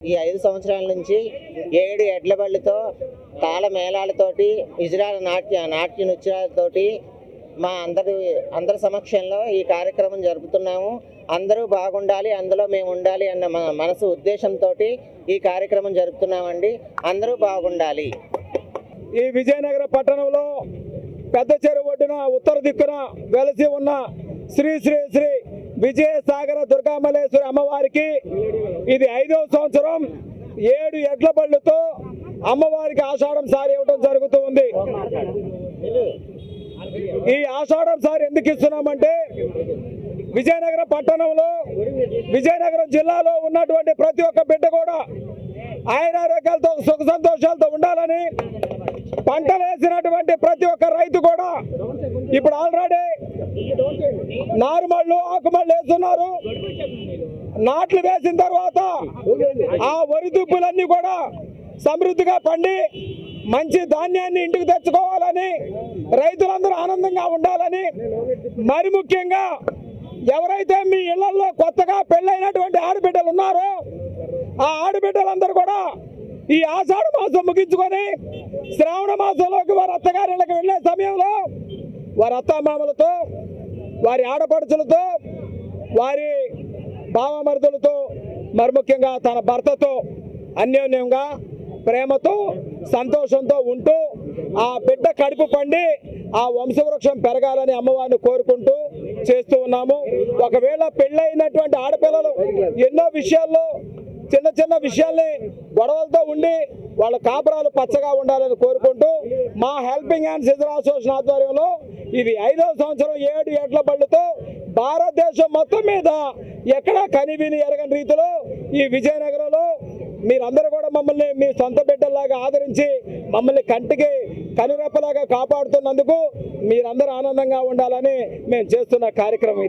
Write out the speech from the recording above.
ఈ 5 సంవత్సరాల నుంచి 7 ఎడ్ల బళ్ళతో తాళ మేళాలతోటి ఇజ్రాయల్ నాట్య నృత్యాలతోటి మా అందరి సమక్షంలో ఈ కార్యక్రమం జరుపుతున్నాము. అందరూ బాగుండాలి, అందులో మేము ఉండాలి అన్న మనసు ఉద్దేశంతో ఈ కార్యక్రమం జరుపుతున్నామండి. అందరూ బాగుండాలి. ఈ విజయనగర పట్టణంలో పెద్ద చెరువు ఒడ్డున ఉత్తర దిక్కున వెలసి ఉన్న శ్రీ శ్రీ శ్రీ విజయసాగర దుర్గామల్లేశ్వరి అమ్మవారికి ఇది 5వ సంవత్సరం 7 ఎడ్ల బళ్ళతో అమ్మవారికి ఆషాఢం సారి ఇవ్వడం జరుగుతూ ఉంది. ఈ ఆషాఢం సారి ఎందుకు ఇస్తున్నామంటే విజయనగరం పట్టణంలో విజయనగరం జిల్లాలో ఉన్నటువంటి ప్రతి ఒక్క బిడ్డ కూడా ఆయురారోగ్యాలతో సుఖ సంతోషాలతో ఉండాలని, పంటలు వేసినటువంటి ప్రతి ఒక్క రైతు కూడా ఇప్పుడు ఆల్రెడీ నారుమళ్ళు ఆకుమళ్ళు వేస్తున్నారు. నాట్లు వేసిన తర్వాత ఆ వరి దుబ్బులన్నీ కూడా సమృద్ధిగా పండి మంచి ధాన్యాన్ని ఇంటికి తెచ్చుకోవాలని, రైతులందరూ ఆనందంగా ఉండాలని, మరి ముఖ్యంగా ఎవరైతే మీ ఇళ్లలో కొత్తగా పెళ్ళైనటువంటి ఆడబిడ్డలు ఉన్నారో ఆ ఆడబిడ్డలందరూ కూడా ఈ ఆషాఢ మాసం ముగించుకొని శ్రావణ మాసంలోకి వారి అత్తగారిళ్ళకి వెళ్ళే సమయంలో వారి అత్తామామలతో, వారి ఆడపడుచులతో, వారి బావమరుదులతో, మరి ముఖ్యంగా తన భర్తతో అన్యోన్యంగా ప్రేమతో సంతోషంతో ఉంటూ ఆ బిడ్డ కడుపు పండి ఆ వంశవృక్షం పెరగాలని అమ్మవారిని కోరుకుంటూ చేస్తూ ఉన్నాము. ఒకవేళ పెళ్ళైనటువంటి ఆడపిల్లలు ఎన్నో విషయాల్లో చిన్న చిన్న విషయాల్ని గొడవలతో ఉండి వాళ్ళ కాపురాలు పచ్చగా ఉండాలని కోరుకుంటూ మా హెల్పింగ్ హ్యాండ్స్ ఇజ్రా అసోసియేషన్ ఆధ్వర్యంలో ఇది 5వ సంవత్సరం 7 ఎడ్ల బళ్ళతో భారతదేశం మొత్తం మీద ఎక్కడా కనివిని ఎరగని రీతిలో ఈ విజయనగరంలో మీరందరూ కూడా మమ్మల్ని మీ సొంత బిడ్డల్లాగా ఆదరించి మమ్మల్ని కంటికి కనురెప్పలాగా కాపాడుతున్నందుకు మీరందరూ ఆనందంగా ఉండాలని మేము చేస్తున్న కార్యక్రమం ఇది.